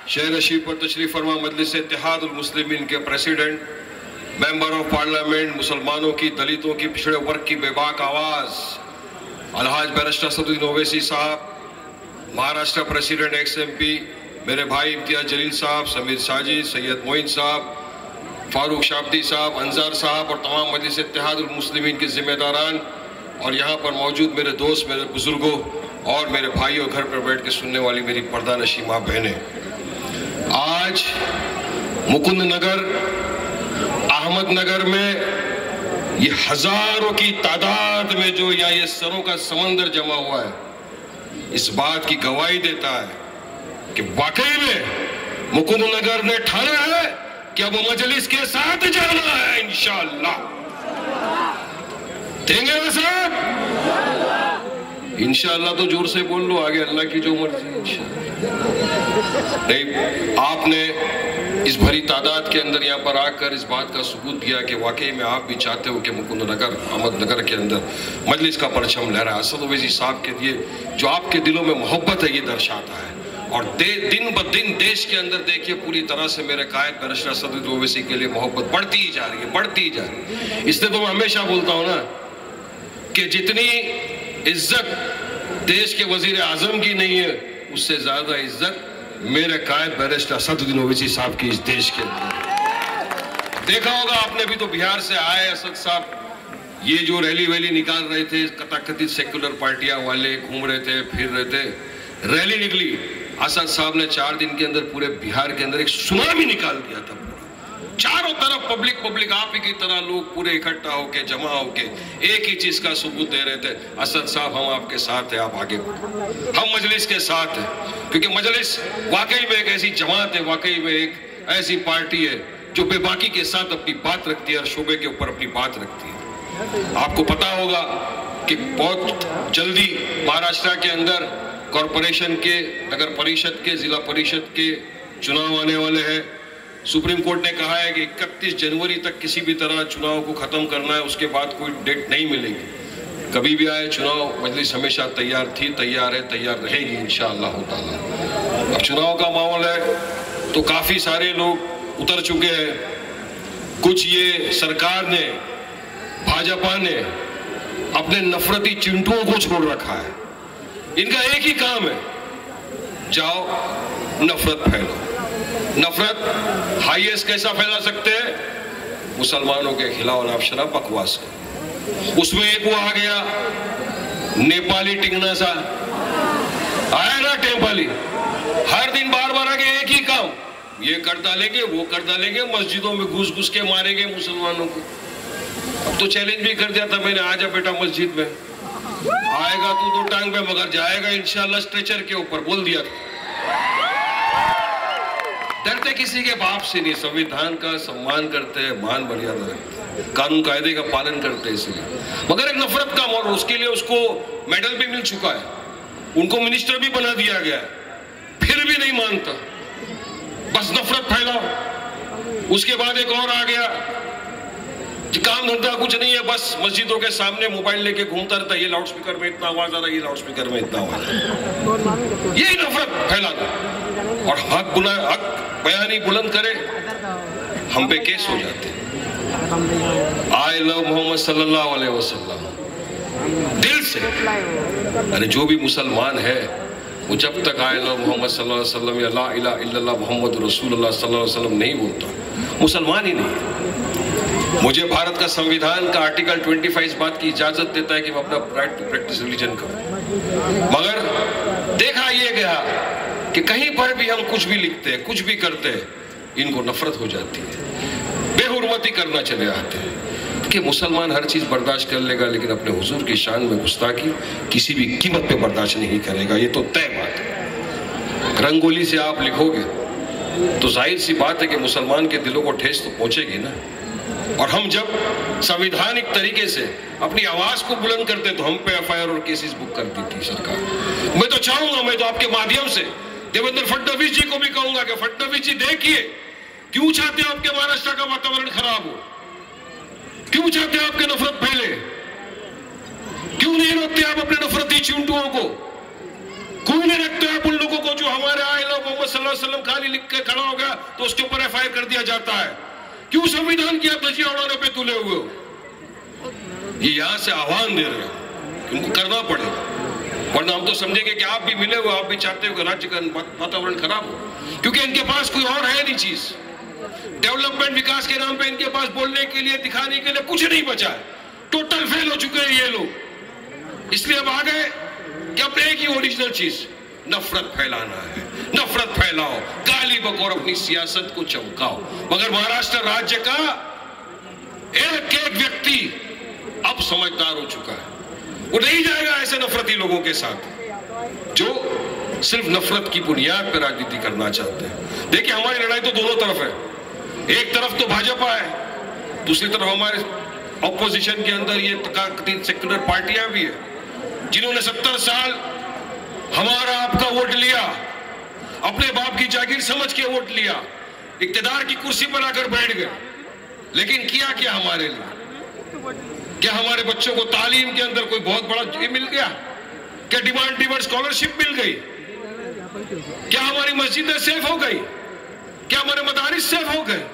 शहर नशीब पर तशरीफ फरमा मजलिस इत्तेहादुल मुस्लिमीन के प्रेसिडेंट, मेंबर ऑफ पार्लियामेंट, मुसलमानों की, दलितों की, पिछड़े वर्ग की बेबाक आवाज अलहाज बैरिस्टर असदुद्दीन ओवैसी साहब, महाराष्ट्र प्रेसिडेंट XMP मेरे भाई इम्तियाज जलील साहब, समीर साजिद, सैयद मोइन साहब, फारूक शाब्दी साहब, अंजार साहब और तमाम मजलिस इत्तेहादुल मुस्लिमीन के जिम्मेदारान और यहाँ पर मौजूद मेरे दोस्त, मेरे बुजुर्गों और मेरे भाइयों, घर पर बैठ के सुनने वाली मेरी पर्दानशी माँ बहनें, आज मुकुंद नगर, अहमदनगर में ये हजारों की तादाद में जो यहाँ ये सरों का समंदर जमा हुआ है, इस बात की गवाही देता है कि वाकई में मुकुंद नगर ने ठाना है कि अब मजलिस के साथ जाना है। इंशाअल्लाह देंगे ना साहब? इंशाअल्लाह तो जोर से बोल लो, आगे अल्लाह की जो मर्जी। नहीं, आपने इस भरी तादाद के अंदर यहाँ पर आकर इस बात का सबूत दिया कि वाकई में आप भी चाहते हो कि मुकुंद नगर, अहमदनगर के अंदर मजलिस का परचम लहरा। असद ओवैसी साहब के लिए जो आपके दिलों में मोहब्बत है ये दर्शाता है और दिन ब दिन देश के अंदर देखिए पूरी तरह से मेरे कायद बैरिस्टर असदुद्दीन ओवैसी के लिए मोहब्बत बढ़ती ही जा रही है, बढ़ती ही जा रही है। इसलिए तो मैं हमेशा बोलता हूँ ना कि जितनी इज्जत देश के वजीर आजम की नहीं है, उससे ज्यादा इज्जत मेरे कायद बैरिस्टर असदुद्दीन ओवैसी साहब की इस देश के अंदर। देखा होगा आपने भी तो बिहार से आए असद साहब, ये जो रैली वैली निकाल रहे थे, कथाकथित सेक्युलर पार्टियां वाले घूम रहे थे, फिर रहे थे, रैली निकली, असद साहब ने 4 दिन के अंदर पूरे बिहार के अंदर एक सुनामी निकाल दिया था। चारों तरफ पब्लिक आप ही की तरह लोग पूरे इकट्ठा होके, जमा होके एक ही चीज का सबूत दे रहे थे, असद साहब हम आपके साथ हैं, आप आगे बढ़ो, हम मजलिस के साथ हैं। क्योंकि मजलिस वाकई में एक ऐसी जमात है, वाकई में एक ऐसी पार्टी है जो बेबाकी के साथ अपनी बात रखती है और शोबे के ऊपर अपनी बात रखती है। आपको पता होगा कि बहुत जल्दी महाराष्ट्र के अंदर कॉरपोरेशन के, नगर परिषद के, जिला परिषद के चुनाव आने वाले हैं। सुप्रीम कोर्ट ने कहा है कि 31 जनवरी तक किसी भी तरह चुनाव को खत्म करना है, उसके बाद कोई डेट नहीं मिलेगी। कभी भी आए चुनाव, मजलिस हमेशा तैयार थी, तैयार है, तैयार रहेगी इंशाअल्लाह ताला। अब चुनाव का माहौल है तो काफी सारे लोग उतर चुके हैं। कुछ ये सरकार ने, भाजपा ने अपने नफरती चिंटुओं को छोड़ रखा है। इनका एक ही काम है, जाओ नफरत फैलो। नफरत हाईएस्ट कैसा फैला सकते हैं? मुसलमानों के खिलाफ आप शराब बकवास कर। उसमें एक वो आ गया नेपाली टिंगना सा आया ना, नेपाली हर दिन बार बार आके एक ही काम, ये कर डालेंगे, वो कर डालेंगे, मस्जिदों में घुस घुस के मारेंगे मुसलमानों को। अब तो चैलेंज भी कर दिया था मैंने, आजा बेटा मस्जिद में, आएगा तू तो टांग पे, मगर जाएगा इंशाल्लाह स्ट्रेचर के ऊपर, बोल दिया था। डरते किसी के बाप से नहीं, संविधान का सम्मान करते हैं, मान मर्यादा रखते हैं, कानून कायदे का पालन करते हैं, इसलिए। मगर एक नफरत का माहौल, उसके लिए उसको मेडल भी मिल चुका है, उनको मिनिस्टर भी बना दिया गया है, फिर भी नहीं मानता, बस नफरत फैलाओ। उसके बाद एक और आ गया, काम धंधा कुछ नहीं है, बस मस्जिदों के सामने मोबाइल लेके घूमता रहता है, ये लाउड स्पीकर में इतना आवाज आ रहा है, ये लाउड स्पीकर में इतना आवाज आ रहा है, यही नफरत फैला दो और हक बयानी बुलंद करे, हम पे केस हो जाते हैं। आई लव मोहम्मद सल्लल्लाहु अलैहि वसल्लम दिल से। अरे जो भी मुसलमान है वो जब तक आई लव मोहम्मद सल्लल्लाहु अलैहि वसल्लम या ला इलाहा इल्लल्लाह मोहम्मद रसूलुल्लाह सल्लल्लाहु अलैहि वसल्लम नहीं बोलता, मुसलमान ही नहीं। मुझे भारत का संविधान का आर्टिकल 25 इस बात की इजाजत देता है कि मैं अपना राइट टू प्रैक्टिस रिलीजन करूं, मगर देखा ये गया कि कहीं पर भी हम कुछ भी लिखते हैं, कुछ भी करते हैं, इनको नफरत हो जाती है, बेहुरमती करना चले आते हैं कि मुसलमान हर चीज बर्दाश्त कर लेगा लेकिन अपने हुजूर की शान में गुस्ताखी किसी भी कीमत पे बर्दाश्त नहीं करेगा, ये तो तय बात है। रंगोली से आप लिखोगे तो जाहिर सी बात है कि मुसलमान के दिलों को ठेस तो पहुंचेगी ना। और हम जब संवैधानिक तरीके से अपनी आवाज को बुलंद करते तो हम पे FIR और केसेस बुक कर दी थी सरकार। मैं तो चाहूंगा, मैं तो आपके माध्यम से देवेंद्र फडणवीस जी को भी कहूंगा कि फडणवीस जी देखिए, क्यों चाहते हो आपके महाराष्ट्र का वातावरण खराब हो, क्यों चाहते हो आपके नफरत फैले, क्यों नहीं रोकते आप अपने नफरती चिंटुओं को? सल्लल्लाहु अलैहि वसल्लम खाली लिख के खड़ा हो गया तो उसके ऊपर FIR कर दिया जाता है? क्यों संविधान की आप धज्जियां उड़ाने पे तुले हुए हो? ये यहां से आह्वान दे रहे हैं, उनको करना पड़ेगा, वरना हम तो समझेंगे कि आप भी मिले हो, आप भी चाहते हो कि राज्य का वातावरण खराब हो, क्योंकि इनके पास कोई और है नहीं चीज। डेवलपमेंट, विकास के नाम पे इनके पास बोलने के लिए, दिखाने के लिए कुछ नहीं बचा है। टोटल फेल हो चुके हैं ये लोग। इसलिए अब आ गए कि अपने एक ही ओरिजिनल चीज, नफरत फैलाना है। नफरत फैलाओ, गाली बकौर अपनी सियासत को चमकाओ। मगर महाराष्ट्र राज्य का एक एक व्यक्ति अब समझदार हो चुका है, वो नहीं जाएगा ऐसे नफरती लोगों के साथ जो सिर्फ नफरत की बुनियाद पर राजनीति करना चाहते हैं। देखिए, हमारी लड़ाई तो दोनों तरफ है। एक तरफ तो भाजपा है, दूसरी तरफ हमारे ऑपोजिशन के अंदर ये तथाकथित सेक्युलर पार्टियां भी है, जिन्होंने 70 साल हमारा आपका वोट लिया, अपने बाप की जागीर समझ के वोट लिया, इक्तिदार की कुर्सी पर आकर बैठ गए। लेकिन किया क्या हमारे लिए? क्या हमारे बच्चों को तालीम के अंदर कोई बहुत बड़ा ये मिल गया? क्या डिमांड ड्रिवन स्कॉलरशिप मिल गई? क्या हमारी मस्जिदें सेफ हो गई? क्या हमारे मदारिस सेफ हो गए?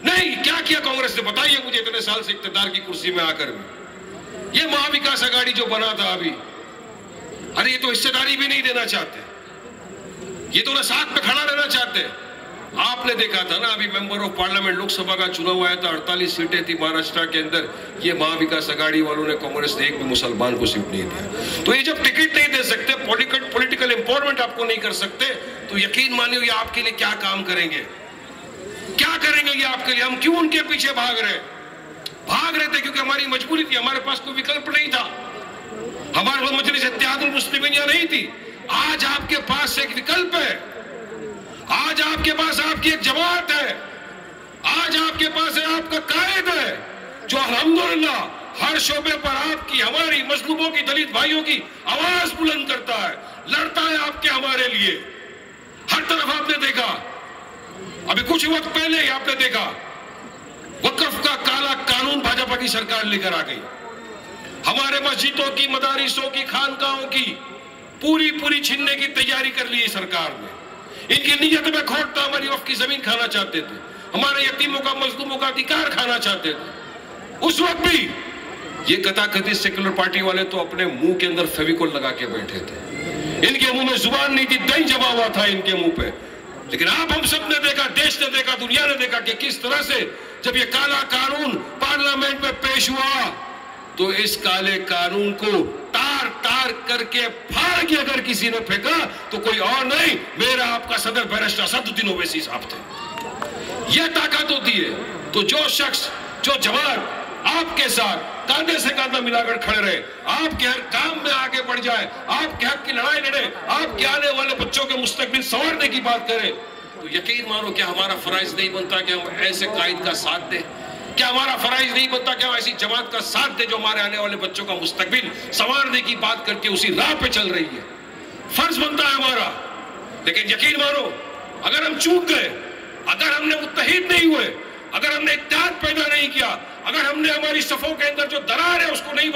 नहीं। क्या किया कांग्रेस ने? बताइए मुझे, इतने साल से इक्तिदार की कुर्सी में आकर भी। ये महाविकास आघाड़ी जो बना था अभी, अरे ये तो हिस्सेदारी भी नहीं देना चाहते, ये तो ना साथ में खड़ा रहना चाहते। आपने देखा था ना, अभी मेंबर ऑफ पार्लियामेंट लोकसभा का चुनाव आया था, 48 सीटें थी महाराष्ट्र के अंदर। ये महाविकास आघाड़ी वालों ने, कांग्रेस ने एक भी मुसलमान को सीट नहीं दिया। तो ये जब टिकट नहीं दे सकते, पॉलिटिकल एम्पावरमेंट आपको नहीं कर सकते, तो यकीन मानिए ये आपके लिए क्या काम करेंगे, क्या करेंगे ये आपके लिए। हम क्यों उनके पीछे भाग रहे थे? क्योंकि हमारी मजबूरी थी, हमारे पास कोई विकल्प नहीं था। हमारे पास मजलिस इत्तेहादुल मुस्लिमीन नहीं थी। आज आपके पास एक विकल्प है, आज आपके पास आपकी एक जमात है, आज आपके पास है आपका कायद है, जो अल्हम्दुलिल्लाह हर शोबे पर आपकी, हमारी मजलूमों की, दलित भाइयों की आवाज बुलंद करता है, लड़ता है आपके हमारे लिए। हर तरफ आपने देखा, अभी कुछ वक्त पहले ही आपने देखा, वक्फ का काला कानून भाजपा की सरकार लेकर आ गई। हमारे मस्जिदों की, मदारिसों की, खानकाहों की पूरी छीनने की तैयारी कर ली है सरकार ने। इनकी नीयत में खोट था, हमारी वक्फ की जमीन खाना चाहते थे, हमारे यतीमों का, मजलूमों का अधिकार खाना चाहते थे। उस वक्त भी ये कथाकथित सेक्युलर पार्टी वाले तो अपने मुंह के अंदर फेविकोल लगा के बैठे थे। इनके मुंह में जुबान नहीं थी, दही जमा हुआ था इनके मुंह पे। लेकिन आप, हम सब ने देखा, देश ने देखा, दुनिया ने देखा कि किस तरह से जब ये काला कानून पार्लियामेंट में पेश हुआ, तो इस काले कानून को तार तार करके फाड़ के अगर किसी ने फेंका तो कोई और नहीं, मेरा आपका सदर बैरिस्टर असदुद्दीन ओवैसी साहब थे। यह ताकत होती है। तो जो शख्स, जो जवान आपके साथ कांधे से कांधा मिलाकर खड़े रहे, आपके हर काम में आगे बढ़ जाए, आपके हक की लड़ाई लड़े, आपके आने वाले बच्चों के मुस्तकबिल संवारने की बात करे, तो यकीन मानो कि हमारा फर्ज नहीं बनता कि हम ऐसे कायद का साथ दें? क्या हमारा फर्ज नहीं बनता कि हम ऐसी जमात का साथ दें जो हमारे आने वाले बच्चों का मुस्तकबिल संवारने की बात करके उसी राह पे चल रही है? फर्ज बनता है हमारा। लेकिन यकीन मानो, अगर हम चूक गए, अगर हमने मुत्तहिद नहीं हुए, अगर हमने इत्तेहाद पैदा नहीं किया, अगर हमने हमारी सफों के अंदर जो दरार है उसको नहीं